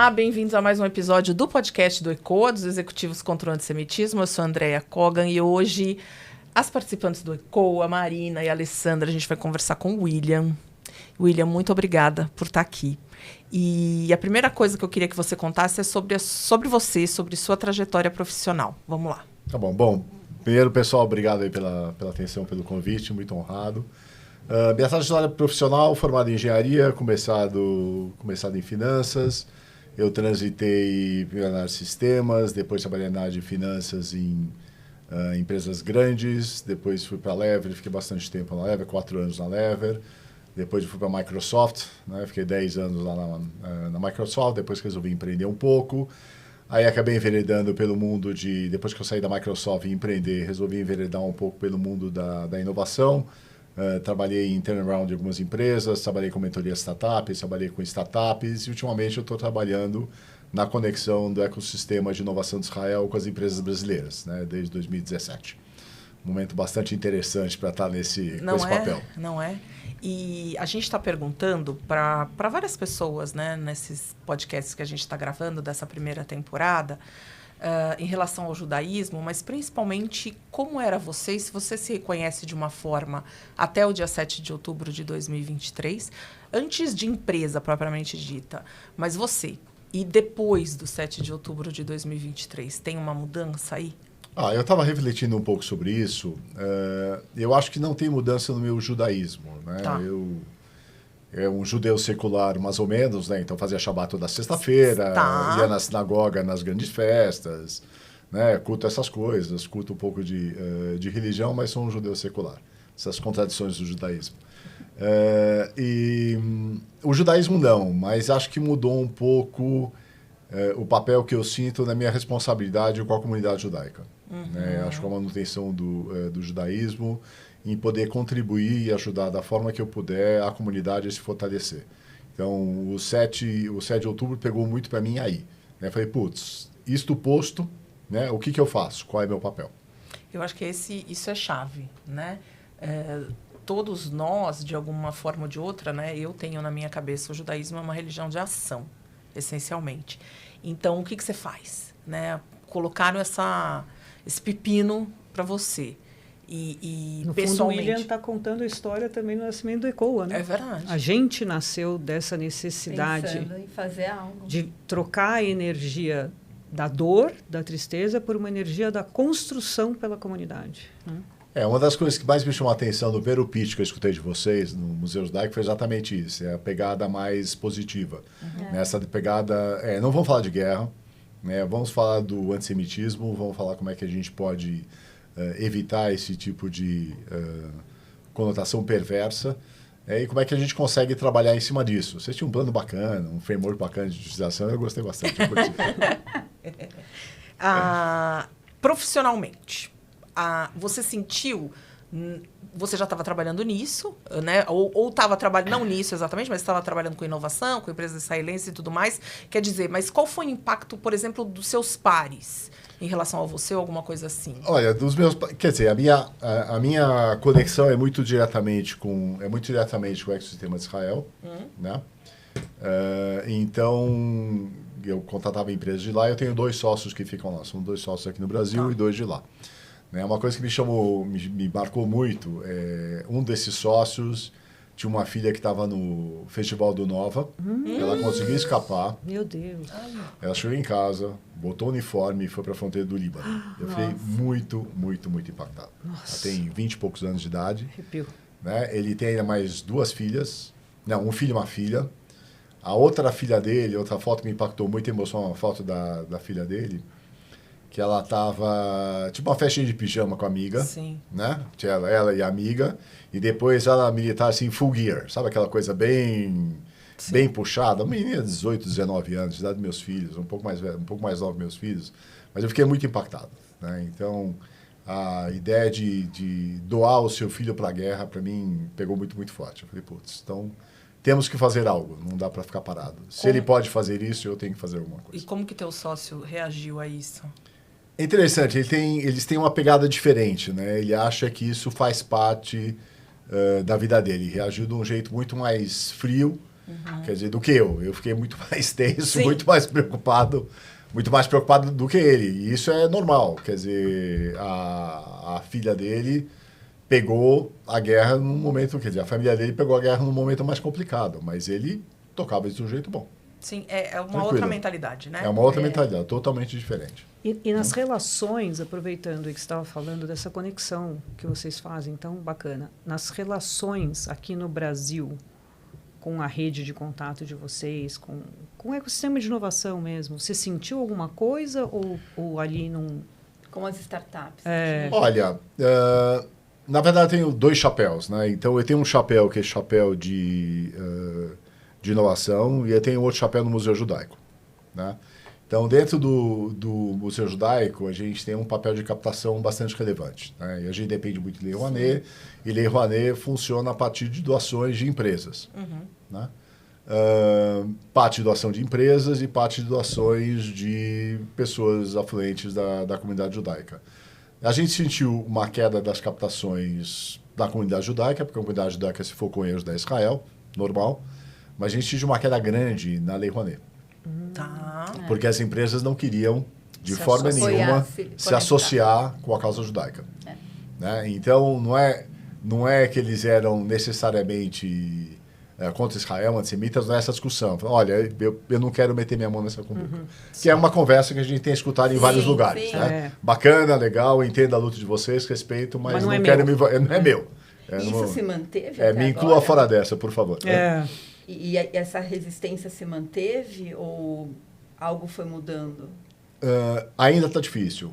Olá, bem-vindos a mais um episódio do podcast do ECOA, dos Executivos contra o Antissemitismo. Eu sou a Andrea Kogan e hoje as participantes do ECOA, a Marina e a Alessandra, a gente vai conversar com o William. William, muito obrigada por estar aqui. E a primeira coisa que eu queria que você contasse é sobre você, sobre sua trajetória profissional. Vamos lá. Tá bom. Bom, primeiro, pessoal, obrigado aí pela atenção, pelo convite, muito honrado. Minha trajetória profissional, formado em engenharia, começado em finanças. Eu transitei primeiro na área de sistemas, depois trabalhei na área de finanças em empresas grandes, depois fui para a Lever, fiquei bastante tempo na Lever, 4 anos na Lever. Depois fui para a Microsoft, né? Fiquei 10 anos lá na Microsoft, depois resolvi empreender um pouco. Aí acabei enveredando pelo mundo depois que eu saí da Microsoft e empreender, resolvi enveredar um pouco pelo mundo da inovação. Trabalhei em turnaround de algumas empresas, trabalhei com mentoria startups, trabalhei com startups e ultimamente eu estou trabalhando na conexão do ecossistema de inovação de Israel com as empresas brasileiras, né? Desde 2017. Um momento bastante interessante para estar com esse papel. Não é? E a gente está perguntando para várias pessoas, né, nesses podcasts que a gente está gravando dessa primeira temporada, em relação ao judaísmo, mas principalmente como era você, se você se reconhece de uma forma até o dia 7 de outubro de 2023, antes de empresa propriamente dita, mas você, e depois do 7 de outubro de 2023, tem uma mudança aí? Eu estava refletindo um pouco sobre isso. Eu acho que não tem mudança no meu judaísmo, né? Tá. Eu um judeu secular, mais ou menos, né? Então fazia Shabbat toda sexta-feira, Tá. ia na sinagoga nas grandes festas, né? Culto essas coisas, culto um pouco de religião, mas sou um judeu secular. Essas contradições do judaísmo. O judaísmo não, mas acho que mudou um pouco o papel que eu sinto na minha responsabilidade com a comunidade judaica. Né? Acho que a manutenção do judaísmo em poder contribuir e ajudar da forma que eu puder a comunidade a se fortalecer. Então, o 7 de outubro pegou muito para mim aí. Né? Falei, isto posto, né? O que eu faço? Qual é meu papel? Eu acho que isso é chave, né? Todos nós, de alguma forma ou de outra, né? Eu tenho na minha cabeça o judaísmo é uma religião de ação, essencialmente. Então, o que você faz? Né? Colocaram esse pepino para você. E no pessoalmente... fundo, o William está contando a história também do nascimento do ECOA, né? É verdade. A gente nasceu dessa necessidade pensando em fazer algo, de trocar a energia da dor, da tristeza, por uma energia da construção pela comunidade. Né? Uma das coisas que mais me chamou a atenção no primeiro pitch que eu escutei de vocês no Museu Judaico foi exatamente isso. É a pegada mais positiva. Essa pegada... não vamos falar de guerra, né? Vamos falar do antissemitismo, vamos falar como é que a gente pode... evitar esse tipo de conotação perversa e como é que a gente consegue trabalhar em cima disso. Vocês tinham um plano bacana, um framework bacana de utilização, eu gostei bastante. Profissionalmente, você sentiu... Você já estava trabalhando nisso, né? Ou estava trabalhando, não nisso exatamente, mas estava trabalhando com inovação, com empresas israelenses e tudo mais. Quer dizer, mas qual foi o impacto, por exemplo, dos seus pares em relação a você ou alguma coisa assim? Olha, quer dizer, a minha conexão é muito diretamente com o ecossistema de Israel, né? Então, eu contratava empresas de lá, eu tenho 2 sócios que ficam lá. São 2 sócios aqui no Brasil e 2 de lá. Uma coisa que me marcou muito, um desses sócios tinha uma filha que estava no Festival do Nova, ela conseguiu escapar. Meu Deus. Ela chegou em casa, botou o uniforme e foi para a fronteira do Líbano. Eu fiquei muito, muito, muito impactado. Nossa. Ela tem 20 e poucos anos de idade. Arrepio. Né? Ele tem ainda mais 2 filhas. Não, um filho e uma filha. A outra filha dele, outra foto que me impactou muito, emocionou, uma foto da filha dele, que ela estava, tipo uma festinha de pijama com a amiga. Sim. Né? Tinha ela e a amiga. E depois ela militar assim, full gear. Sabe aquela coisa bem puxada? Uma menina de 18, 19 anos, de idade dos meus filhos, um pouco mais nova que meus filhos. Mas eu fiquei muito impactado. Né? Então, a ideia de doar o seu filho para a guerra, para mim, pegou muito, muito forte. Eu falei, então... Temos que fazer algo, não dá para ficar parado. Se ele pode fazer isso, eu tenho que fazer alguma coisa. E como que teu sócio reagiu a isso? É interessante, eles têm uma pegada diferente, né? Ele acha que isso faz parte da vida dele. Ele reagiu de um jeito muito mais frio, Quer dizer, do que eu. Eu fiquei muito mais tenso, muito mais preocupado do que ele. E isso é normal. Quer dizer, a filha dele pegou a guerra num momento... Quer dizer, a família dele pegou a guerra num momento mais complicado, mas ele tocava isso de um jeito bom. Sim, é uma outra mentalidade, né? É uma outra mentalidade, totalmente diferente. E nas relações, aproveitando que você estava falando dessa conexão que vocês fazem, tão bacana, nas relações aqui no Brasil, com a rede de contato de vocês, com o ecossistema de inovação mesmo, você sentiu alguma coisa ou ali não... Com as startups. Olha, na verdade eu tenho 2 chapéus, né? Então eu tenho um chapéu que é chapéu de inovação e eu tenho outro chapéu no Museu Judaico, né? Então, dentro do Museu Judaico, a gente tem um papel de captação bastante relevante, né? E a gente depende muito de Lei Rouanet, e Lei Rouanet funciona a partir de doações de empresas, né? Parte de doação de empresas e parte de doações de pessoas afluentes da comunidade judaica. A gente sentiu uma queda das captações da comunidade judaica, porque a comunidade judaica se focou em ajudar Israel, normal, mas a gente sentiu uma queda grande na Lei Rouanet. Tá. Porque as empresas não queriam, de forma nenhuma, se associar com a causa judaica. Né? Então, não é que eles eram necessariamente contra Israel, antissemitas, não é essa discussão. Olha, eu não quero meter minha mão nessa cumbuca. Que é uma conversa que a gente tem escutado em vários lugares. Né? Bacana, legal, entendo a luta de vocês, respeito, mas não quero não é meu. Isso se manteve até me inclua fora dessa, por favor. E essa resistência se manteve ou algo foi mudando? Ainda está difícil.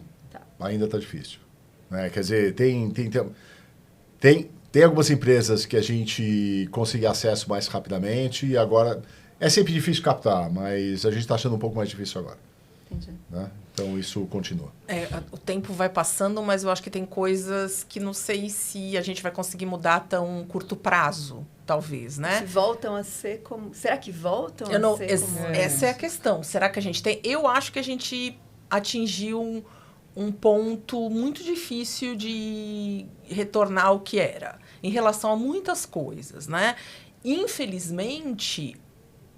Ainda está difícil. Né? Quer dizer, tem algumas empresas que a gente consegue acesso mais rapidamente e agora é sempre difícil captar, mas a gente está achando um pouco mais difícil agora. Entendi. Né? Então, isso continua. O tempo vai passando, mas eu acho que tem coisas que não sei se a gente vai conseguir mudar a tão curto prazo, talvez, né? Se voltam a ser como... Será que voltam a ser como... Essa é a questão. Será que a gente tem... Eu acho que a gente atingiu um ponto muito difícil de retornar ao que era, em relação a muitas coisas, né? Infelizmente...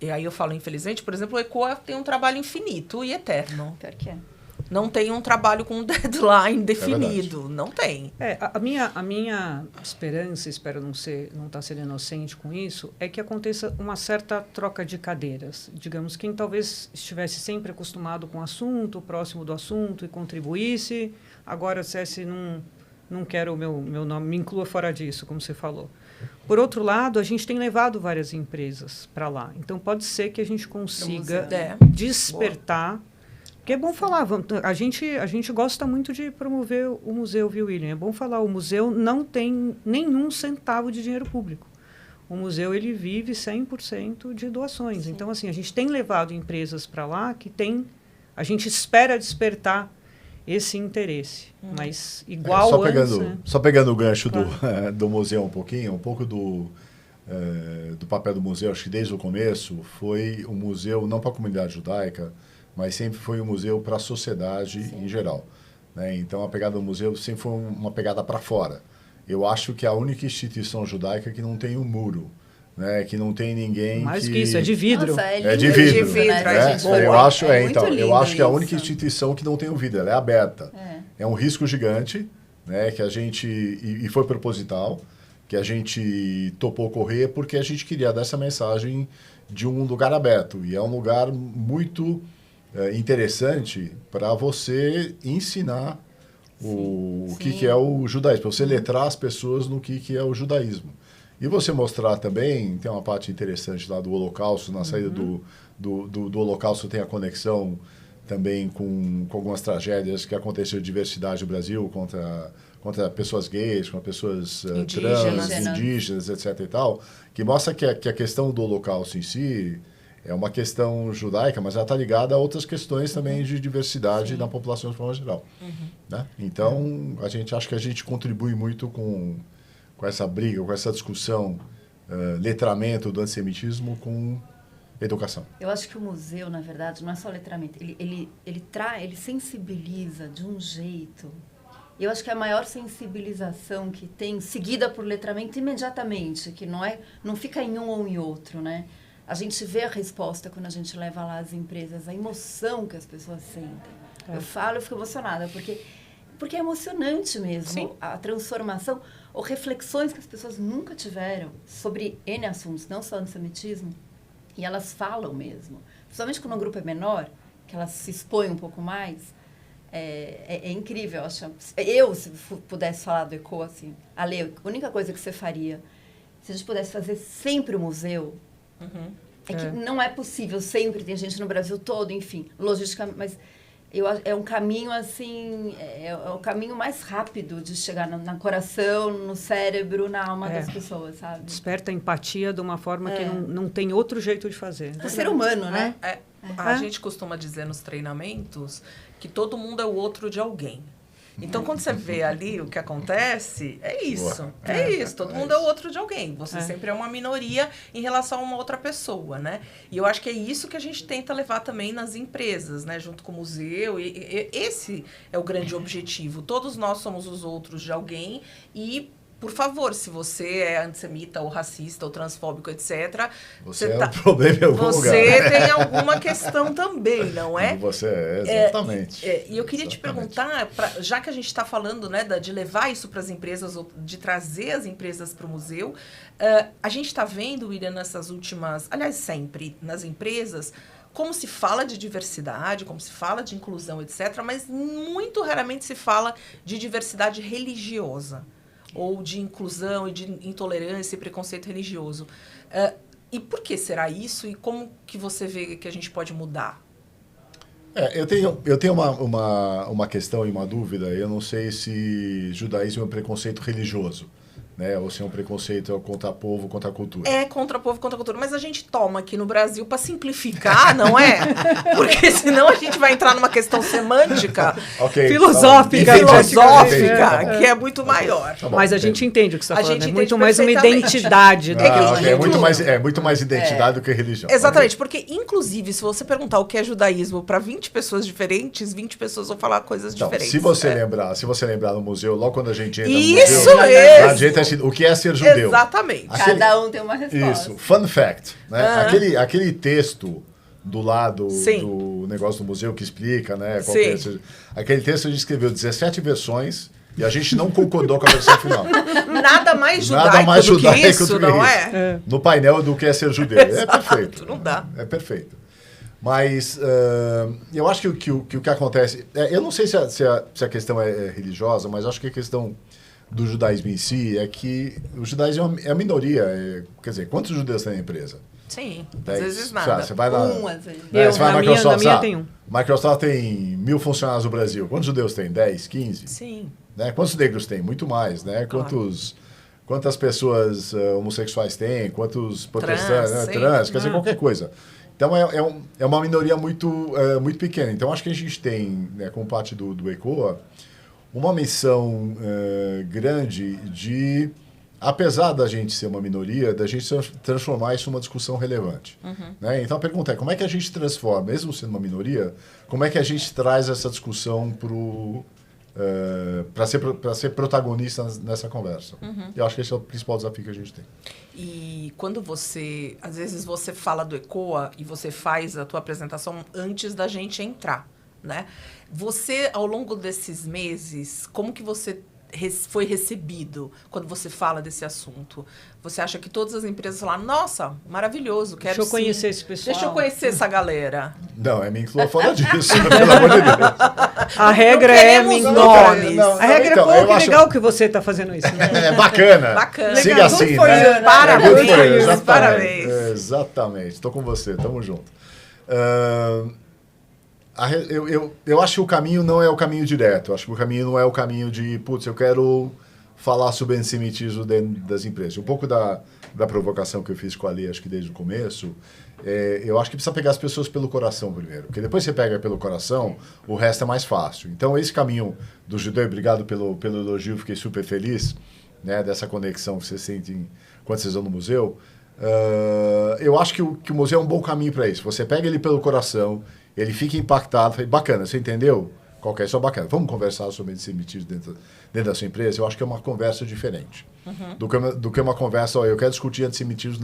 E aí eu falo, infelizmente, por exemplo, o ECOA tem um trabalho infinito e eterno. Pior que é. Não tem um trabalho com deadline definido. Não tem. A minha esperança, espero não estar sendo inocente com isso, é que aconteça uma certa troca de cadeiras. Digamos, quem talvez estivesse sempre acostumado com o assunto, próximo do assunto e contribuísse, agora dissesse, não quero o meu nome, me inclua fora disso, como você falou. Por outro lado, a gente tem levado várias empresas para lá. Então, pode ser que a gente consiga despertar. Porque é bom falar, a gente gosta muito de promover o museu, viu, William? É bom falar, o museu não tem nenhum centavo de dinheiro público. O museu ele vive 100% de doações. Sim. Então, assim, a gente tem levado empresas para lá que tem... A gente espera despertar esse interesse, mas igual só pegando o gancho do museu um pouco do papel do museu, acho que desde o começo foi um museu não para a comunidade judaica, mas sempre foi um museu para a sociedade em geral. Né? Então a pegada do museu sempre foi uma pegada para fora. Eu acho que é a única instituição judaica que não tem um muro. Né, que não tem ninguém mais que isso, é de vidro. Nossa, é de vidro. Né? Eu acho que é a única instituição que não tem o vidro, ela é aberta. É um risco gigante, né, que a gente e foi proposital, que a gente topou correr porque a gente queria dar essa mensagem de um lugar aberto e é um lugar muito interessante para você ensinar o que é o judaísmo, para você letrar as pessoas no que é o judaísmo. E você mostrar também, tem uma parte interessante lá do Holocausto, na saída do Holocausto tem a conexão também com algumas tragédias que aconteceram de diversidade no Brasil, contra pessoas gays, com pessoas trans, indígenas, etc. e tal, que mostra que a questão do Holocausto em si é uma questão judaica, mas ela está ligada a outras questões também de diversidade na população de forma geral. Né? Então, acho que a gente contribui muito com essa briga, com essa discussão, letramento do antissemitismo com educação. Eu acho que o museu, na verdade, não é só letramento. Ele sensibiliza de um jeito. Eu acho que a maior sensibilização que tem, seguida por letramento imediatamente, que não fica em um ou em outro, né? A gente vê a resposta quando a gente leva lá as empresas, a emoção que as pessoas sentem. Eu fico emocionada, porque é emocionante mesmo. Sim. A transformação, ou reflexões que as pessoas nunca tiveram sobre N assuntos, não só antissemitismo, e elas falam mesmo. Principalmente quando o grupo é menor, que elas se expõem um pouco mais, é incrível. Eu, se pudesse falar do ECOA, assim, Ale, a única coisa que você faria, se a gente pudesse fazer sempre o museu, que não é possível, sempre tem gente no Brasil todo, enfim, logística, mas é um caminho, assim, é o caminho mais rápido de chegar no coração, no cérebro, na alma das pessoas, sabe? Desperta empatia de uma forma que não tem outro jeito de fazer. O ser humano, né? A gente costuma dizer nos treinamentos que todo mundo é o outro de alguém. Então, quando você vê ali o que acontece, é isso. Todo mundo é o outro de alguém. Você sempre é uma minoria em relação a uma outra pessoa, né? E eu acho que é isso que a gente tenta levar também nas empresas, né? Junto com o museu. E esse é o grande objetivo. Todos nós somos os outros de alguém e... Por favor, se você é antissemita ou racista ou transfóbico, etc. Você é um problema em algum lugar. Você tem alguma questão também, não é? Você exatamente. E eu queria te perguntar, já que a gente está falando, né, de levar isso para as empresas, ou de trazer as empresas para o museu, a gente está vendo, William, nessas últimas... Aliás, sempre nas empresas... Como se fala de diversidade, como se fala de inclusão, etc. Mas muito raramente se fala de diversidade religiosa. Ou de inclusão e de intolerância e preconceito religioso. E por que será isso? E como que você vê que a gente pode mudar? Eu tenho uma questão e uma dúvida. Eu não sei se judaísmo é um preconceito religioso, né? Ou se é um preconceito contra povo, contra a cultura. É contra povo, contra a cultura. Mas a gente toma aqui no Brasil para simplificar, não é? Porque senão a gente vai entrar numa questão semântica, filosófica, que é muito maior. Tá bom, mas a gente entende o que você está falando. É muito mais uma perfeitamente. identidade. É muito mais identidade do que religião. Exatamente, porque inclusive se você perguntar o que é judaísmo para 20 pessoas diferentes, 20 pessoas vão falar coisas diferentes. Se você lembrar no museu, logo quando a gente entra Isso no museu, mesmo. a gente o que é ser judeu? Exatamente. Cada um tem uma resposta. Isso. Fun fact. Né? Aquele texto do lado do negócio do museu que explica, né? Aquele texto a gente escreveu 17 versões e a gente não concordou com a versão final. Nada mais judaico do que isso, não é? No painel do que é ser judeu. É perfeito. Não dá. É perfeito. Mas eu acho que o que acontece... eu não sei se a questão é religiosa, mas acho que a questão do judaísmo em si é que o judaísmo é a minoria. Quer dizer, quantos judeus tem na empresa? Sim, 10, às vezes nada. Você vai lá, às vezes. você vai na Microsoft, minha tem um. Microsoft tem 1.000 funcionários no Brasil. Quantos judeus tem? 10, 15? Sim. Né? Quantos negros tem? Muito mais, né? Claro. Quantas pessoas homossexuais tem? Quantos protestantes? Trans, quer dizer, qualquer coisa. Então, é uma minoria muito pequena. Então, acho que a gente tem, né, como parte do ECOA, uma missão grande de, apesar da gente ser uma minoria, da gente transformar isso numa discussão relevante. Né? Então, a pergunta é, como é que a gente transforma, mesmo sendo uma minoria, como é que a gente traz essa discussão para ser protagonista nessa conversa? Eu acho que esse é o principal desafio que a gente tem. E quando às vezes você fala do ECOA e você faz a tua apresentação antes da gente entrar, né? Você, ao longo desses meses, como que você foi recebido quando você fala desse assunto? Você acha que todas as empresas falaram, nossa, maravilhoso, quero Deixa eu conhecer esse pessoal. Deixa eu conhecer essa galera. Não, me inclua fora disso, pelo amor de Deus. A regra é nomes. A regra então, é, que legal que você está fazendo isso. Né? É bacana. Bacana. Siga Legal. assim, Foi, né? Parabéns. Parabéns. Exatamente. Estou com você. Tamo junto. Eu acho que o caminho não é o caminho direto. Eu acho que o caminho não é o caminho de, putz, eu quero falar sobre antissemitismo dentro das empresas. Um pouco da provocação que eu fiz com a Lê, acho que desde o começo, eu acho que precisa pegar as pessoas pelo coração primeiro. Porque depois você pega pelo coração, o resto é mais fácil. Então, esse caminho do judeu, obrigado pelo elogio, fiquei super feliz, né, dessa conexão que vocês sentem quando vocês vão no museu. Eu acho que o museu é um bom caminho para isso. Você pega ele pelo coração, ele fica impactado, fala, bacana, você entendeu? Qualquer só bacana. Vamos conversar sobre antissemitismo dentro da sua empresa? Eu acho que é uma conversa diferente do que uma conversa, eu quero discutir antissemitismo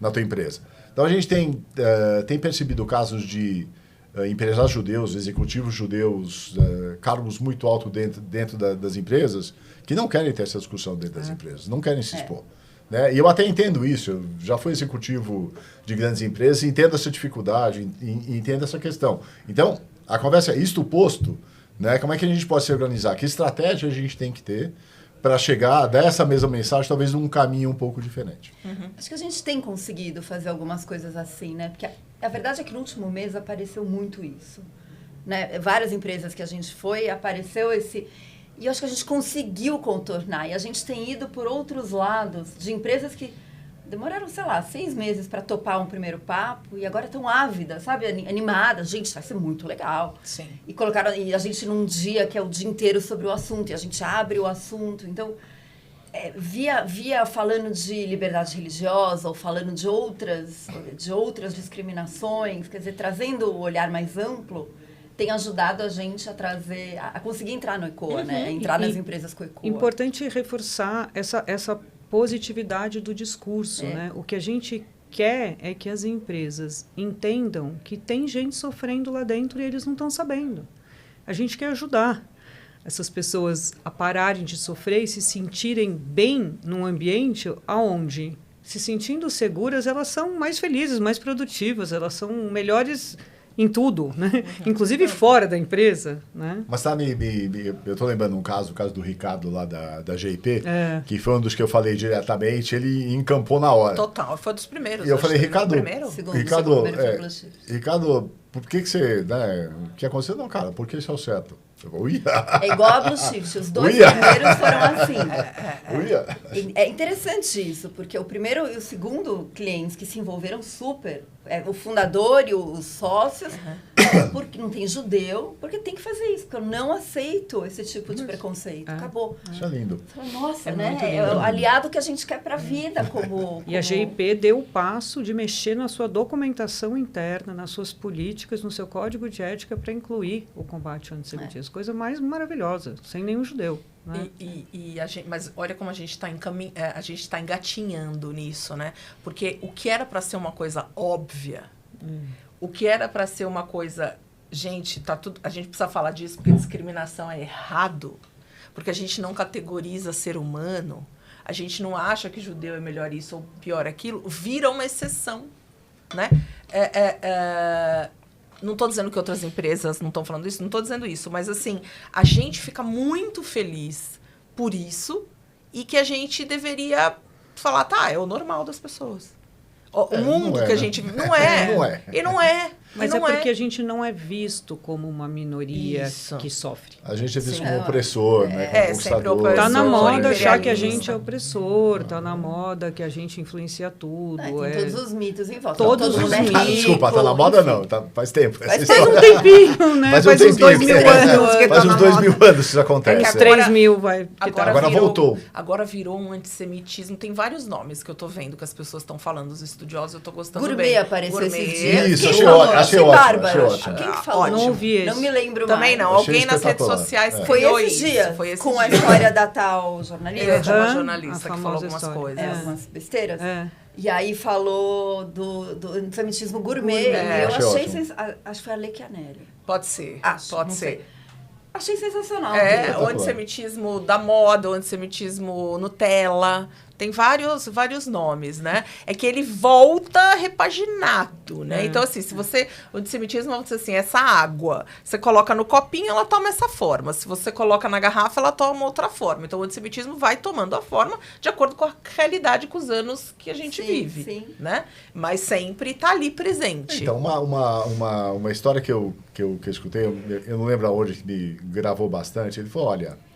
na tua empresa. Então, a gente tem percebido casos de empresários judeus, executivos judeus, cargos muito altos dentro das empresas, que não querem ter essa discussão dentro das empresas, não querem se expor. Né? E eu até entendo isso, eu já fui executivo de grandes empresas, entendo essa dificuldade, entendo essa questão. Então, a conversa é isto posto, né? Como é que a gente pode se organizar? Que estratégia a gente tem que ter para chegar dessa mesma mensagem, talvez num caminho um pouco diferente? Acho que a gente tem conseguido fazer algumas coisas assim, né? Porque a verdade é que no último mês apareceu muito isso. Né? Várias empresas que a gente foi, apareceu esse... E eu acho que a gente conseguiu contornar. E a gente tem ido por outros lados de empresas que demoraram, sei lá, 6 meses para topar um primeiro papo e agora estão ávidas, sabe? Animadas. Gente, vai ser muito legal. Sim. E colocaram a gente num dia que é o dia inteiro sobre o assunto. E a gente abre o assunto. Então, via falando de liberdade religiosa ou falando de outras discriminações, quer dizer, trazendo o olhar mais amplo, tem ajudado a gente a trazer, a conseguir entrar no ECOA, né? Entrar nas empresas com o ECOA. Importante reforçar essa positividade do discurso, né? O que a gente quer é que as empresas entendam que tem gente sofrendo lá dentro e eles não estão sabendo. A gente quer ajudar essas pessoas a pararem de sofrer e se sentirem bem num ambiente onde, se sentindo seguras, elas são mais felizes, mais produtivas, elas são melhores em tudo, né? Inclusive fora da empresa, né? Mas sabe, eu estou lembrando o caso do Ricardo lá da GIP, que foi um dos que eu falei diretamente, ele encampou na hora. Total, foi dos primeiros. E eu falei, Ricardo, Ricardo, por que você, né, o que aconteceu? Não, cara, porque isso é o certo. É igual a Blue Shift, os 2 primeiros foram assim. É interessante isso, porque o primeiro e o segundo clientes que se envolveram super, o fundador e os sócios, porque não tem judeu, porque tem que fazer isso, porque eu não aceito esse tipo de preconceito. Acabou. Isso é lindo. Nossa, né? É o aliado que a gente quer para a vida. E a GIP deu o passo de mexer na sua documentação interna, nas suas políticas, no seu código de ética para incluir o combate ao antissemitismo. Coisa mais maravilhosa, sem nenhum judeu. Né? Mas olha como a gente está engatinhando nisso, né? Porque o que era para ser uma coisa óbvia, o que era para ser uma coisa... Gente, a gente precisa falar disso porque discriminação é errado, porque a gente não categoriza ser humano, a gente não acha que judeu é melhor isso ou pior aquilo, vira uma exceção, né? Não estou dizendo que outras empresas não estão falando isso, não estou dizendo isso, mas assim, a gente fica muito feliz por isso e que a gente deveria falar, tá, é o normal das pessoas. O mundo que a gente vive não é. E não é. Mas é porque a gente não é visto como uma minoria que sofre. A gente é visto como opressor, né? Como conquistador. Está na moda achar que a gente é opressor, está na moda que a gente influencia tudo. Tem todos os mitos em volta. Todos os mitos. Desculpa, está na moda não, faz tempo. Faz um tempinho, né? Faz uns 2000 anos. Faz uns 2000 anos isso acontece. Uns 3000 vai. Agora voltou. Agora virou um antissemitismo. Tem vários nomes que eu estou vendo que as pessoas estão falando, os estudiosos, eu estou gostando bem. Gourmet apareceu esses dias. Isso, achei ótimo. Quem que falou? Não ouvi Não me lembro também mais. não. Alguém nas redes sociais foi esses dias. Com a história da tal jornalista. De uma jornalista que falou algumas coisas. Algumas besteiras. E aí falou do antissemitismo gourmet. E eu achei... Acho que foi a Lê Chianelli. Pode ser. Pode ser. Achei sensacional. O antissemitismo da moda, o antissemitismo Nutella. Tem vários nomes, né? É que ele volta repaginado, né? Então, assim, se você... O antissemitismo, vamos dizer assim, essa água. Você coloca no copinho, ela toma essa forma. Se você coloca na garrafa, ela toma outra forma. Então, o antissemitismo vai tomando a forma de acordo com a realidade, com os anos que a gente vive, né? Mas sempre está ali presente. Então, uma história que eu escutei, eu não lembro aonde, que me gravou bastante. Ele falou, olha...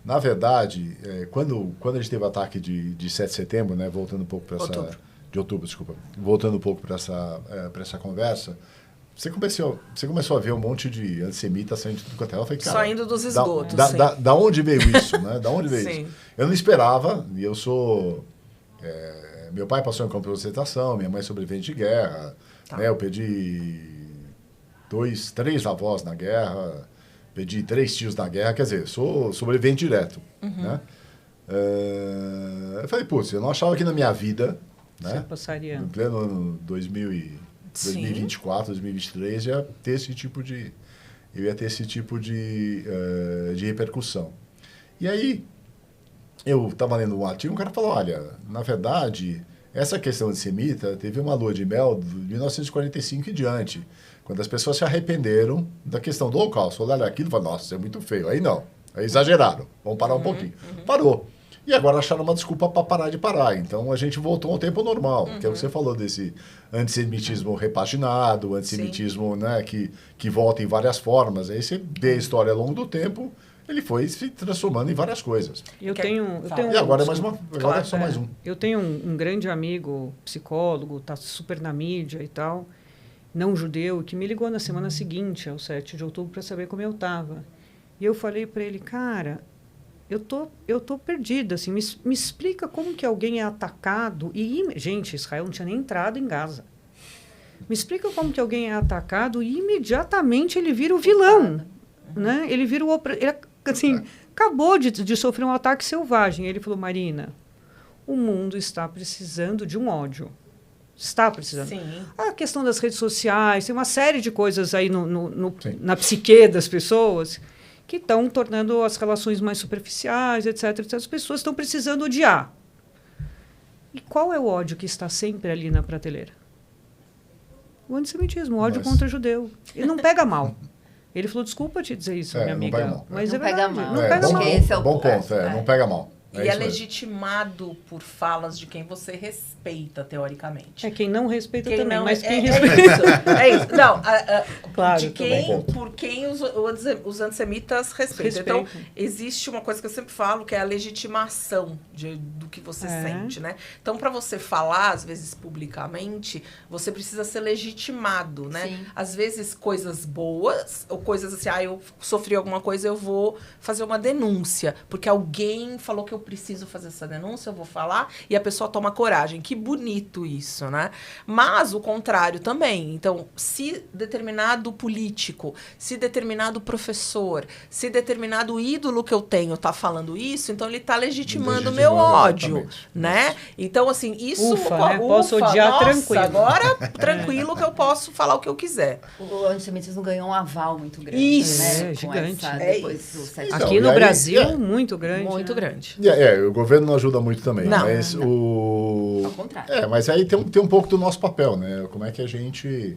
Na verdade, quando a gente teve o ataque de 7 de setembro, né, voltando um pouco para essa... De outubro, desculpa. Voltando um pouco para essa conversa, você começou a ver um monte de antissemitas saindo de tudo quanto é. Eu falei, cara, saindo dos esgotos. Da onde veio isso, né? Da onde veio isso? Eu não esperava, e eu sou... meu pai passou em campo de concentração, minha mãe sobrevivente de guerra, né? Eu perdi 3 avós na guerra... Perdi 3 tios na guerra, quer dizer, sou sobrevivente direto. Né? Eu falei, putz, eu não achava que na minha vida né? passaria. No pleno ano 2024, 2023, eu ia ter esse tipo de repercussão. E aí, eu estava lendo um artigo, um cara falou, olha, na verdade, essa questão antissemita teve uma lua de mel de 1945 e diante, quando as pessoas se arrependeram da questão do Holocausto. Olharam aquilo e falaram, nossa, isso é muito feio. Aí não, aí exageraram, vamos parar um pouquinho. Parou. E agora acharam uma desculpa para parar de parar. Então, a gente voltou ao tempo normal, que é o que você falou desse antissemitismo repaginado, antissemitismo, né, que volta em várias formas. Aí você vê a história ao longo do tempo, ele foi se transformando em várias coisas. Eu tenho E agora é mais uma, agora é só mais um. Eu tenho um grande amigo, psicólogo, está super na mídia e tal, não judeu, que me ligou na semana seguinte, ao 7 de outubro, para saber como eu estava. E eu falei para ele, cara, eu tô perdida, assim, me explica como que alguém é atacado gente, Israel não tinha nem entrado em Gaza. Me explica como que alguém é atacado e imediatamente ele vira o vilão, né? Ele vira acabou de sofrer um ataque selvagem. Ele falou, Marina, o mundo está precisando de um ódio. Está precisando. Sim. A questão das redes sociais, tem uma série de coisas aí na psique das pessoas que estão tornando as relações mais superficiais, etc, etc. As pessoas estão precisando odiar. E qual é o ódio que está sempre ali na prateleira? O antissemitismo, o ódio contra judeu. Ele não pega mal. Ele falou, desculpa te dizer isso, minha amiga. Pega mal. Mas não é verdade. pega mal. Não pega mal. Esse é o bom ponto, não pega mal. E é legitimado por falas de quem você respeita, teoricamente. É quem não respeita quem também, não, mas quem respeita. É isso. Não, claro, de quem, por quem os antissemitas respeitam. Então, existe uma coisa que eu sempre falo, que é a legitimação do que você sente, né? Então, para você falar, às vezes, publicamente, você precisa ser legitimado, né? Sim. Às vezes, coisas boas, ou coisas assim, eu sofri alguma coisa, eu vou fazer uma denúncia, porque alguém falou que eu preciso fazer essa denúncia, eu vou falar, e a pessoa toma coragem. Que bonito isso, né? Mas o contrário também. Então, se determinado político, se determinado professor, se determinado ídolo que eu tenho está falando isso, então ele está legitimando o meu ódio, né? Então, assim, isso... Ufa, posso odiar tranquilo. Agora, tranquilo que eu posso falar o que eu quiser. O antissemitismo ganhou um aval muito grande. Isso. Né? Gigante. Depois do 7 de Aqui outubro. no Brasil, muito grande. Muito né? grande. O governo não ajuda muito também. Não, mas Ao contrário. mas aí tem um pouco do nosso papel, né? Como é que a gente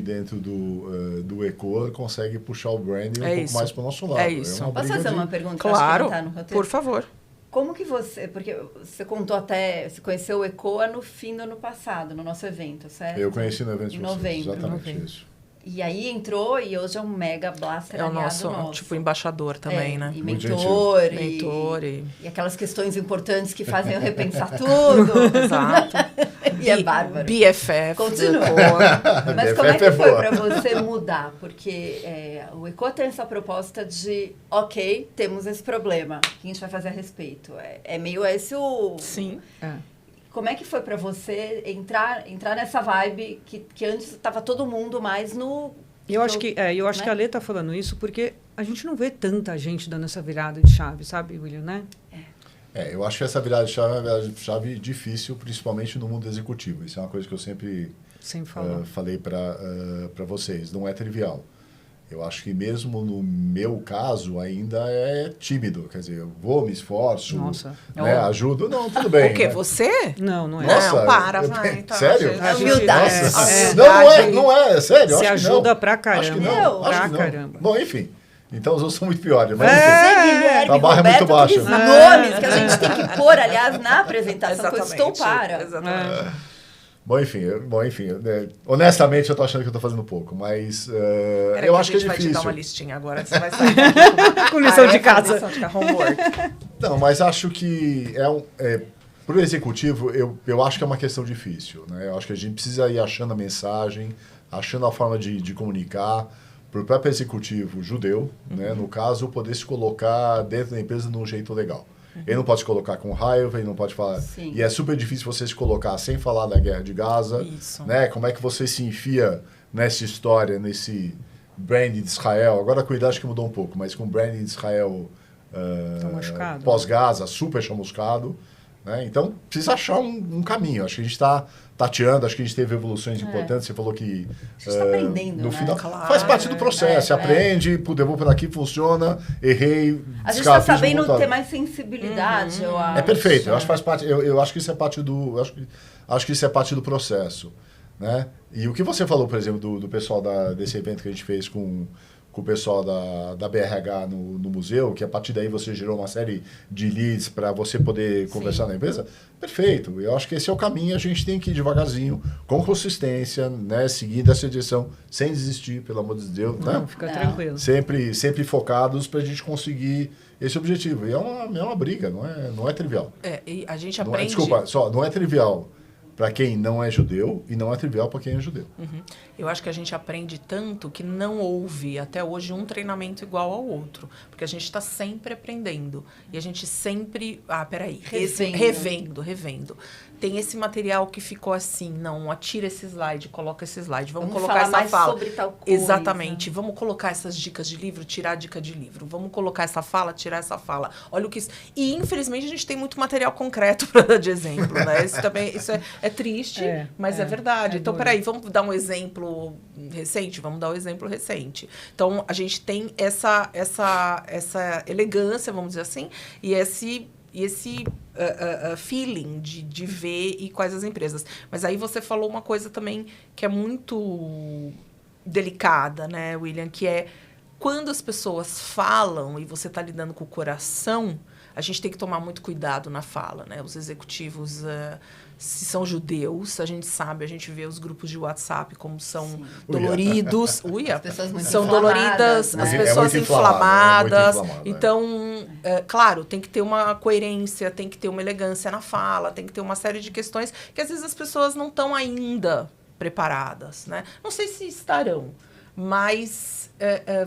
dentro do ECOA consegue puxar o branding um pouco mais para o nosso lado. É isso. Posso fazer uma pergunta? Claro, que tá no roteiro? por favor. Como que você... Porque você você conheceu o ECOA no fim do ano passado, no nosso evento, certo? Eu conheci no evento de em vocês, novembro. exatamente isso. E aí entrou e hoje é um mega blaster É o aliado nosso, tipo, embaixador também, né? E Muito Mentor e aquelas questões importantes que fazem eu repensar tudo. Exato. E é bárbaro. BFF. Continua. ECOA. Mas como é que foi para você mudar? Porque o ECOA tem essa proposta de, ok, temos esse problema, o que a gente vai fazer a respeito? É meio esse o... Sim. Como é que foi para você entrar nessa vibe que antes estava todo mundo mais no... Eu acho que a Lê está falando isso porque a gente não vê tanta gente dando essa virada de chave, sabe, William, né? Eu acho que essa virada de chave é uma virada de chave difícil, principalmente no mundo executivo. Isso é uma coisa que eu sempre falei para vocês. Não é trivial. Eu acho que mesmo no meu caso ainda é tímido. Quer dizer, eu vou, me esforço, né, ajudo. Não, tudo bem. O quê? Né? Você? Não é. Nossa, não, para, vai. Então, sério? É humildade. Não é, sério. Se ajuda pra Acho que caramba. não. Pra caramba. Bom, enfim. Então os outros são muito piores. Mas Guilherme, a barra é muito baixa. Os nomes que a gente tem que pôr, aliás, na apresentação, que eu estou para. Exatamente. Bom, enfim, honestamente eu tô achando que eu tô fazendo pouco, mas eu acho que é difícil. A gente vai te dar uma listinha agora, você vai sair com lição de casa. Lição de homework. Não, mas acho que pro executivo, eu acho que é uma questão difícil, né? Eu acho que a gente precisa ir achando a mensagem, achando a forma de comunicar para o próprio executivo judeu, né? No caso, poder se colocar dentro da empresa de um jeito legal. Ele não pode se colocar com raiva, ele não pode falar... Sim. E é super difícil você se colocar sem falar da guerra de Gaza. Isso. Né? Como é que você se enfia nessa história, nesse branding de Israel? Agora, cuidado, acho que mudou um pouco, mas com o branding de Israel pós-Gaza, super chamuscado. Né? Então, precisa achar um caminho. Acho que a gente está tateando, acho que a gente teve evoluções importantes. Você falou que... A gente está aprendendo, no né? final, Claro, faz parte do processo. Você aprende, eu vou por aqui, funciona, errei, a gente está fiz um sabendo montão. ter mais sensibilidade, eu acho. É perfeito. Eu acho que faz parte. Eu acho que isso é parte do. Acho que isso é parte do processo, né? E o que você falou, por exemplo, do pessoal desse evento que a gente fez com o pessoal da BRH no museu, que a partir daí você gerou uma série de leads para você poder conversar na empresa, perfeito. Eu acho que esse é o caminho, a gente tem que ir devagarzinho, com consistência, né? Seguindo essa direção, sem desistir, pelo amor de Deus. Não, Né? fica tranquilo. Sempre focados para a gente conseguir esse objetivo. E é uma briga, não é trivial. E a gente Não aprende... não é trivial para quem não é judeu e não é trivial para quem é judeu. Eu acho que a gente aprende tanto que não houve até hoje um treinamento igual ao outro. Porque a gente está sempre aprendendo. E a gente sempre... Revendo. Tem esse material que ficou assim, não, atira esse slide, coloca esse slide, vamos colocar falar essa mais fala. sobre tal coisa. Exatamente, vamos colocar essas dicas de livro, tirar a dica de livro, vamos colocar essa fala, tirar essa fala. Olha o que isso... E infelizmente a gente tem muito material concreto para dar de exemplo, né? Isso é triste, mas é verdade. Então, peraí, vamos dar um exemplo recente? Vamos dar um exemplo recente. Então, a gente tem essa elegância, vamos dizer assim, e esse feeling de ver e quais as empresas. Mas aí você falou uma coisa também que é muito delicada, né, William? Que é quando as pessoas falam e você está lidando com o coração, a gente tem que tomar muito cuidado na fala, né? Os executivos, se são judeus, a gente sabe, a gente vê os grupos de WhatsApp como são doloridos. As pessoas muito são inflamadas, doloridas, né? as pessoas muito inflamadas. inflamado, Então, claro, tem que ter uma coerência, tem que ter uma elegância na fala, tem que ter uma série de questões que às vezes as pessoas não estão ainda preparadas, né? Não sei se estarão, mas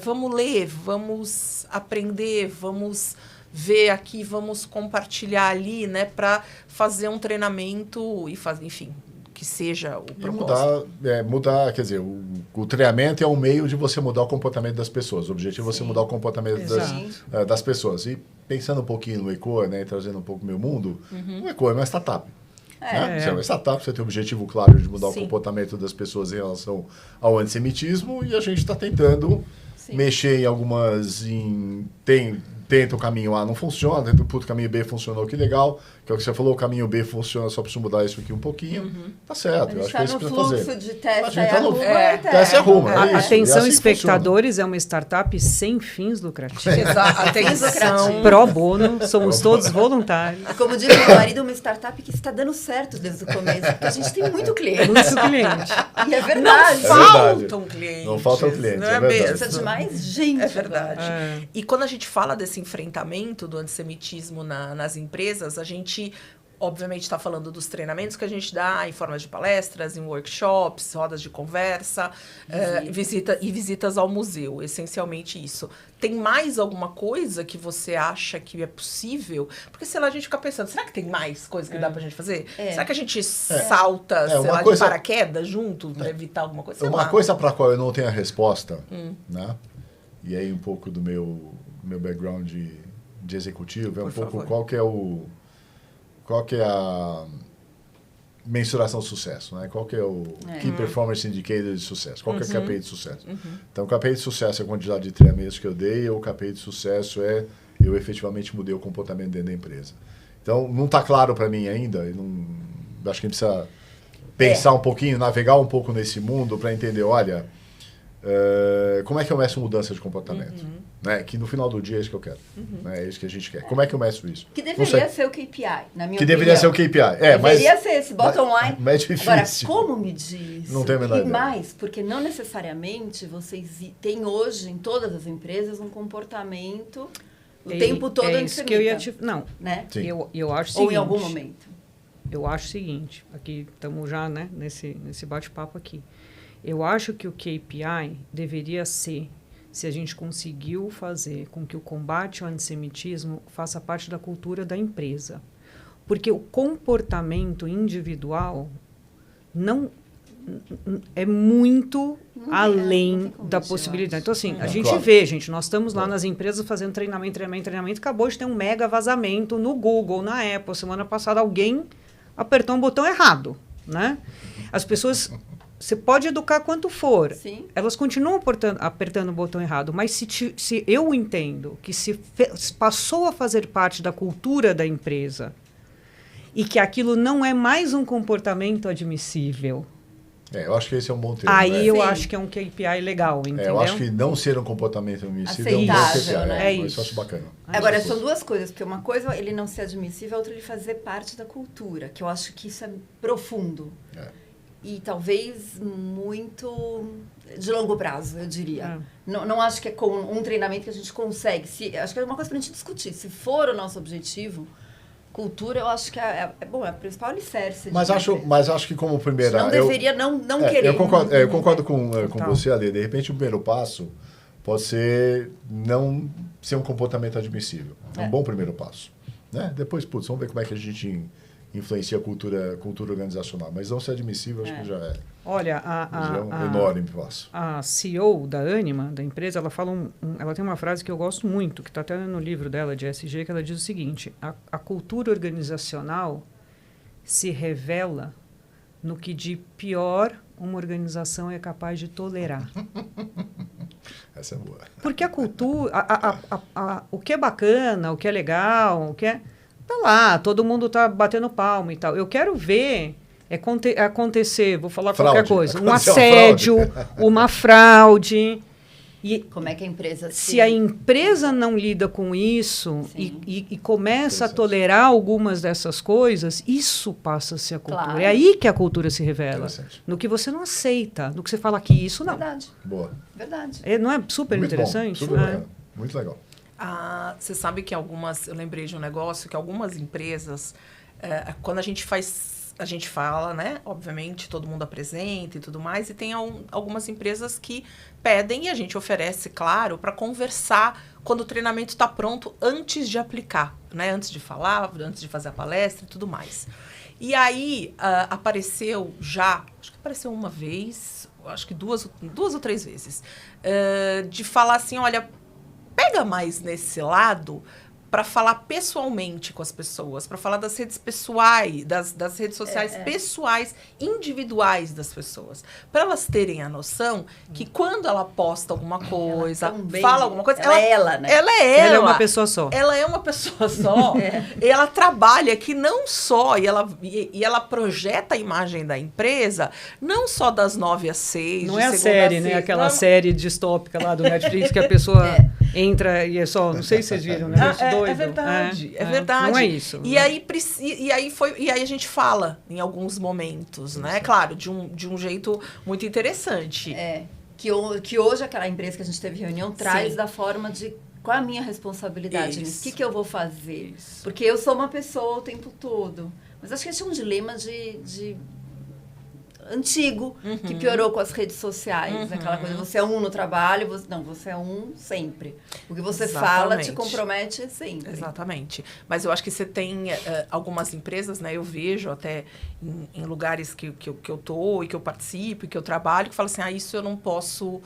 vamos ler, vamos aprender, vamos ver aqui, vamos compartilhar ali, né, para fazer um treinamento e fazer, enfim, que seja o propósito. Mudar, quer dizer, o treinamento é um meio de você mudar o comportamento das pessoas. O objetivo é você mudar o comportamento das pessoas. E pensando um pouquinho no Ecoa, né, trazendo um pouco o meu mundo, o Ecoa é uma startup. Né? Você é uma startup, você tem o objetivo claro de mudar o comportamento das pessoas em relação ao antissemitismo, e a gente está tentando mexer em algumas... Tenta o caminho A, não funciona, tenta o caminho B, funcionou, que legal. Que é o que você falou, o caminho B funciona, só preciso mudar isso aqui um pouquinho. Tá certo, eu acho que é isso que precisa fazer. De teste a gente tá no fluxo de teste e arruma. Atenção, assim espectadores, é uma startup sem fins lucrativos. Atenção. Pro bono, somos todos voluntários. Como diz meu marido, uma startup que está dando certo desde o começo, porque a gente tem muito cliente. Muito cliente. E é verdade. Não faltam clientes. Não faltam clientes, não é verdade. Precisa de mais gente. É verdade. E quando a gente fala desse enfrentamento do antissemitismo nas empresas, a gente, obviamente, está falando dos treinamentos que a gente dá em formas de palestras, em workshops, rodas de conversa, visitas ao museu, essencialmente isso. Tem mais alguma coisa que você acha que é possível? Porque, sei lá, a gente fica pensando, será que tem mais coisa que dá pra gente fazer? Será que a gente salta, sei lá, de paraquedas junto para evitar alguma coisa? Sei uma lá. coisa para a qual eu não tenho a resposta, né? E aí um pouco do meu background de executivo, é um pouco qual que é a mensuração de sucesso, né? Qual que é o Key Performance Indicator de sucesso? Qual que é o KPI de sucesso? Então, o KPI de sucesso é a quantidade de treinamentos que eu dei, ou o KPI de sucesso é eu efetivamente mudei o comportamento dentro da empresa. Então, não está claro para mim ainda, acho que a gente precisa pensar um pouquinho, navegar um pouco nesse mundo para entender, olha, como é que eu meço mudança de comportamento? Né? Que no final do dia é isso que eu quero. Né? É isso que a gente quer. Como é que eu meço isso? Que deveria ser o KPI, na minha opinião. Que deveria ser o KPI. Deveria ser esse bottom line. Mas é difícil. Agora, como medir isso? Não tem a menor E ideia. mais, porque não necessariamente vocês têm hoje, em todas as empresas, um comportamento o tempo todo isso que eu ia te... Não, né? eu acho o seguinte... Ou em algum momento. Eu acho o seguinte, aqui estamos já, né, nesse bate-papo aqui. Eu acho que o KPI deveria ser, se a gente conseguiu fazer com que o combate ao antissemitismo faça parte da cultura da empresa. Porque o comportamento individual é muito Não tem além como da mexer, possibilidade. eu Então, assim, a Não, gente claro. vê, gente, nós estamos lá Claro. nas empresas fazendo treinamento, acabou de ter um mega vazamento no Google, na Apple, semana passada alguém apertou um botão errado, né? As pessoas, você pode educar quanto for, Sim. elas continuam apertando o botão errado, mas se eu entendo que passou a fazer parte da cultura da empresa e que aquilo não é mais um comportamento admissível, Eu acho que esse é um bom termo. aí né? eu Sim. acho que é um KPI legal, entendeu? Eu acho que não ser um comportamento admissível é um bom Aceitável, KPI. né? É Isso isso. eu acho bacana. Agora, Essas são coisas. duas coisas, porque uma coisa ele não ser admissível, a outra ele fazer parte da cultura, que eu acho que isso é profundo. É. E talvez muito de longo prazo, eu diria. É. Não acho que é com um treinamento que a gente consegue. Acho que é uma coisa para a gente discutir. Se for o nosso objetivo, cultura, eu acho que é o principal alicerce. Mas acho que como primeira... Não deveria não querer. Eu concordo com Total. você, Ale. De repente, o primeiro passo pode ser não ser um comportamento admissível. É um bom primeiro passo. Né? Depois, vamos ver como é que a gente influencia a cultura organizacional. Mas não ser admissível, acho que já é, Olha, já é um enorme passo. a CEO da Anima, da empresa, ela fala ela tem uma frase que eu gosto muito, que está até no livro dela de ESG, que ela diz o seguinte: a cultura organizacional se revela no que de pior uma organização é capaz de tolerar. Essa é boa. Porque a cultura, o que é bacana, o que é legal, o que é... Tá lá, todo mundo tá batendo palma e tal. Eu quero ver acontecer, vou falar Fraude. qualquer coisa, um Acontecer uma assédio, uma fraude. E Como é que a empresa se a empresa não lida com isso Sim. e começa a Interessante. tolerar algumas dessas coisas, isso passa a ser a cultura. Claro. É aí que a cultura se revela. Interessante. No que você não aceita, no que você fala que isso não. Verdade, Boa. verdade. Não é super Muito interessante? Bom, super É. bacana. Muito legal. Você sabe que eu lembrei de um negócio, que algumas empresas, quando a gente fala, né? Obviamente, todo mundo apresenta e tudo mais, e tem algumas empresas que pedem e a gente oferece, claro, para conversar quando o treinamento está pronto antes de aplicar, né? Antes de falar, antes de fazer a palestra e tudo mais. E aí, apareceu acho que apareceu uma vez, acho que duas ou três vezes, de falar assim, olha, pega mais nesse lado para falar pessoalmente com as pessoas, para falar das redes pessoais, das redes sociais pessoais, individuais das pessoas, para elas terem a noção que quando ela posta alguma coisa, também, fala alguma coisa, ela é ela, né? Ela é ela. Ela é uma pessoa só. Ela é uma pessoa só. E ela trabalha que não só, e ela projeta a imagem da empresa, não só das 9 às 6, Não de é a segunda série, a né? sexta. Aquela Não, série distópica lá do Netflix que a pessoa entra e é só... Não sei se vocês viram, né? É verdade, é verdade. Não é isso. E aí a gente fala em alguns momentos, né? Claro, de um jeito muito interessante. Que hoje aquela empresa que a gente teve reunião traz Sim. da forma de qual é a minha responsabilidade nisso, Isso. o que eu vou fazer. Isso. Porque eu sou uma pessoa o tempo todo. Mas acho que esse é um dilema antigo, que piorou com as redes sociais. Aquela coisa, você é um no trabalho, você é um sempre. O que você fala te Exatamente. compromete sempre. Exatamente. Mas eu acho que você tem algumas empresas, né? Eu vejo até em lugares que eu tô e que eu participo e que eu trabalho, que falam assim, isso eu não posso...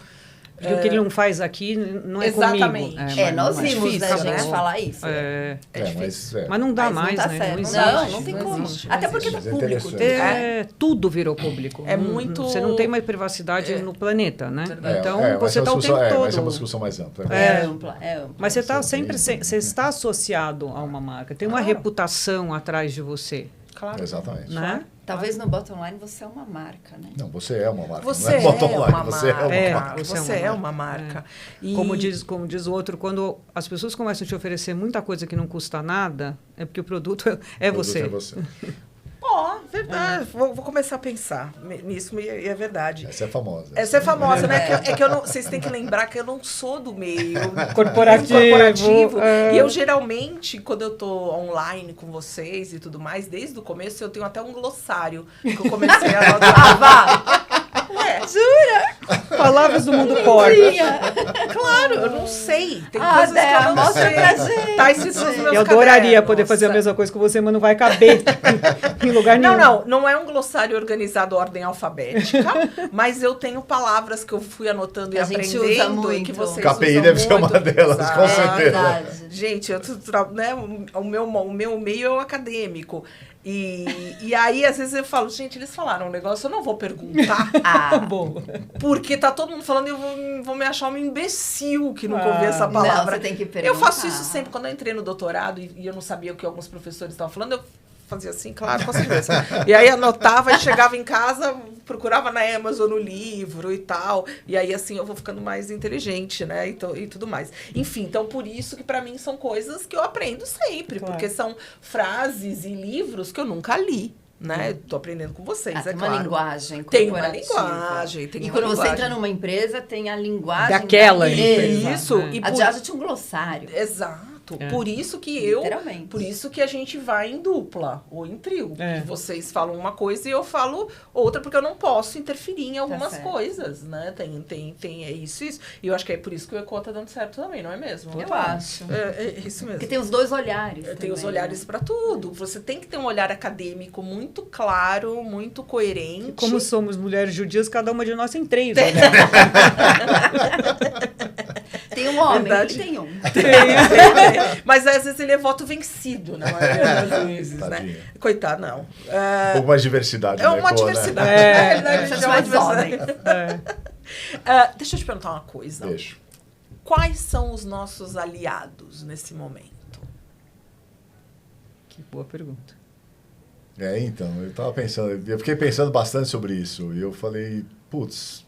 Porque o que ele não faz aqui não é Exatamente. comigo. Nós mas- vimos, difícil, né, gente, né? falar isso. É, difícil. mas não dá Mas mais, não tá né? certo. existe. Não tem não como. existe, Até não porque existe. é público. Interessante. Tudo virou público. É muito- Você não tem mais privacidade no planeta, né? Então, mas você é uma está o tempo discussão- todo... Mas é uma discussão mais ampla. É ampla. Mas você está Sim, sempre... sim. Você está associado a uma marca. Tem uma reputação atrás de você, Claro. Exatamente. né? Talvez no bottom line você é uma marca, né? Não, você é uma marca. Você não é é bottom line, uma você é uma marca. marca. Você é uma marca. E- Como diz o outro, quando as pessoas começam a te oferecer muita coisa que não custa nada, é porque o produto é O produto você. É você. Verdade. Vou começar a pensar nisso e é verdade. Essa é famosa. Essa é famosa, né? Que eu não, vocês têm que lembrar que eu não sou do meio Corporativo, E eu geralmente, quando eu tô online com vocês e tudo mais, desde o começo eu tenho até um glossário que eu comecei a anotar. Ué, jura? Palavras do mundo corpo. Claro, eu não sei. Tem coisas que eu não mostra sei. pra gente. Tá escrito nos meus Eu adoraria cadernos. poder fazer a mesma coisa com você, mas não vai caber em lugar nenhum. Não é um glossário organizado ordem alfabética, mas eu tenho palavras que eu fui anotando e A gente aprendendo usa muito. e que vocês KPI usam deve ser muito. uma delas, com Exato. certeza. Verdade. Gente, né, o meu meio é o acadêmico. E aí, às vezes, eu falo, gente, eles falaram um negócio, eu não vou perguntar. Boa. Porque tá todo mundo falando e eu vou me achar uma imbecil que nunca ouvi essa Não, palavra. você tem que perguntar. Eu faço isso sempre. Quando eu entrei no doutorado e eu não sabia o que alguns professores estavam falando, eu fazia assim, claro, com certeza. E aí anotava e chegava em casa, procurava na Amazon o livro e tal. E aí, assim, eu vou ficando mais inteligente, né? E tudo mais. Enfim, então, por isso que pra mim são coisas que eu aprendo sempre. Claro. Porque são frases e livros que eu nunca li. Né? Tô aprendendo com vocês, Tem uma claro. linguagem Tem uma corporativa. linguagem. Tem E uma quando você linguagem. entra numa empresa, tem a linguagem Daquela da empresa. empresa. Isso. né? E A por... Diageo tinha um glossário. Exato. É. Por isso que eu... Literalmente. Por isso que a gente vai em dupla ou em trio. É. Que vocês falam uma coisa e eu falo outra, porque eu não posso interferir em algumas certo. coisas, né? Tem é isso. E eu acho que é por isso que o ECO tá dando certo também, não é mesmo? Eu acho. É isso mesmo. Porque tem os dois olhares. Tem os também, olhares né? para tudo. Você tem que ter um olhar acadêmico muito claro, muito coerente. Como somos mulheres judias, cada uma de nós tem 3. Tem. Né? Tem um homem Verdade. e tem um. Mas às vezes ele é voto vencido, na maioria das vezes, né? Tadinha. Coitado, não. Um pouco mais de diversidade. É né, uma pô, né? diversidade. É, Na realidade, é. é uma Mais diversidade. É. Deixa eu te perguntar uma coisa. Deixa. Quais são os nossos aliados nesse momento? Que boa pergunta. Então, eu fiquei pensando bastante sobre isso. E eu falei, putz,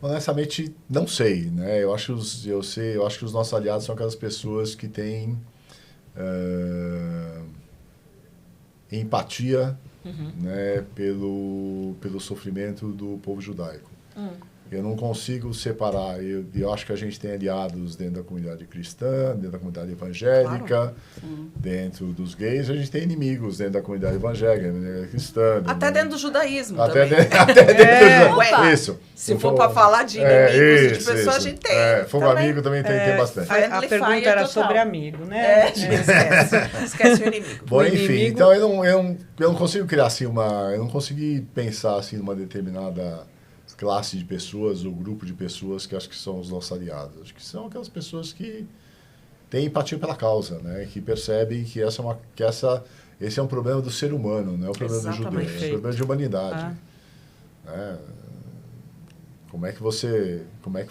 honestamente, não sei, né? Eu acho que os nossos aliados são aquelas pessoas que têm empatia, né, pelo sofrimento do povo judaico. Eu não consigo separar. Eu acho que a gente tem aliados dentro da comunidade cristã, dentro da comunidade evangélica, dentro dos gays. A gente tem inimigos dentro da comunidade evangélica, cristã. Até dentro do judaísmo Até também. dentro do Ué, isso. Se for para falar de inimigos de pessoas, a gente tem. Fogo também. amigo também tem bastante. A Friendly pergunta fire era total. sobre amigo, né? Esquece o inimigo. Bom, enfim, inimigo- então eu não consigo criar assim eu não consegui pensar assim numa determinada classe de pessoas ou grupo de pessoas que acho que são os nossos aliados. Acho que são aquelas pessoas que têm empatia pela causa, né? Que percebem que esse é um problema do ser humano, não é um problema do judeu, Exatamente. é um problema de humanidade. Né? Como é que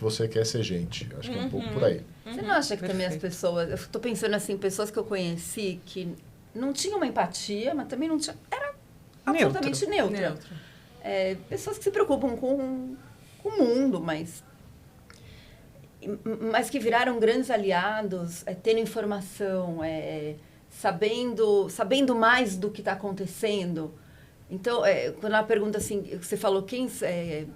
você quer ser gente? Acho que é um pouco por aí. Você não acha que também as Perfeito. pessoas... Eu estou pensando assim, pessoas que eu conheci que não tinham uma empatia, mas também não tinham... Era absolutamente neutra. Pessoas que se preocupam com o mundo, mas que viraram grandes aliados, tendo informação, sabendo mais do que está acontecendo. Então, quando ela pergunta assim, você falou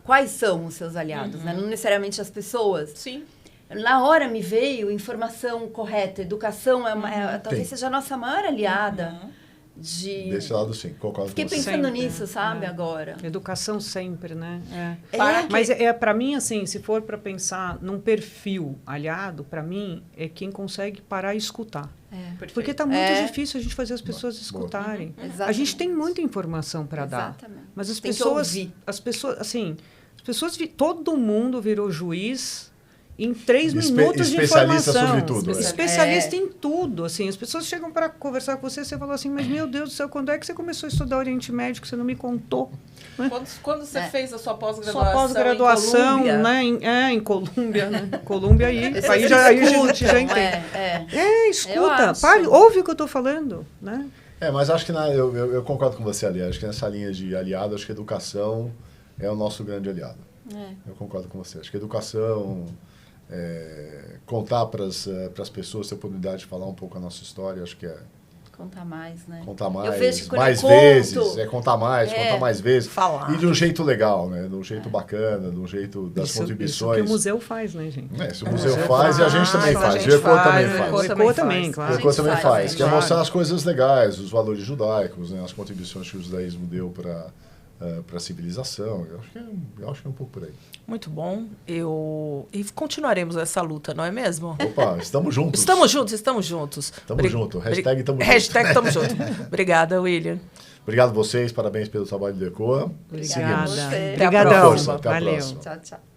quais são os seus aliados, né? Não necessariamente as pessoas. Sim. Na hora me veio informação correta, educação talvez Sim. seja a nossa maior aliada. Desse lado, sim. Concordo Fiquei com você. pensando Sempre, nisso, sabe, agora. Educação sempre, né? É. Para que- Mas para mim, assim, se for para pensar num perfil aliado, para mim, é quem consegue parar e escutar. Porque está muito difícil a gente fazer as pessoas escutarem. Exatamente. A gente tem muita informação para dar. Exatamente. Mas Tem que ouvir. todo mundo virou juiz em 3 minutos de Especialista informação. sobre tudo, né? Especialista em tudo. Assim, as pessoas chegam para conversar com você fala assim, mas meu Deus do céu, quando é que você começou a estudar Oriente Médio que você não me contou? Quando você fez a sua pós-graduação Sua pós-graduação, em Colômbia, né? Em Colômbia, né? Colômbia aí. Pessoas Aí que a gente escutam, já entende. Eu Escuta, acho. pare, ouve o que eu estou falando, né? Mas acho que eu concordo com você ali. Acho que nessa linha de aliado, acho que a educação é o nosso grande aliado. Eu concordo com você. Acho que a educação, contar para as pessoas, ter a oportunidade de falar um pouco a nossa história, acho que é Contar mais, né? contar Eu vejo que quando mais eu conto, vezes, contar mais vezes. Falar. E de um jeito legal, né? De um jeito bacana, de um jeito das Isso contribuições. que o museu faz, né, gente? Se o museu faz e a gente também a faz. gente O ECO também faz, faz. o ECO O ECO também, claro. O ECO também faz, que é claro. mostrar as coisas legais, os valores judaicos, né? As contribuições que o judaísmo deu para para a civilização. Eu acho que é um pouco por aí. Muito bom. E continuaremos essa luta, não é mesmo? Opa, estamos juntos. Estamos juntos. Estamos juntos. Hashtag tamo juntos. Hashtag tamo junto. Obrigada, William. Obrigado a vocês, parabéns pelo trabalho do ECOA. Obrigada. Obrigada. Obrigadão. Até a Valeu. próxima. Tchau, tchau.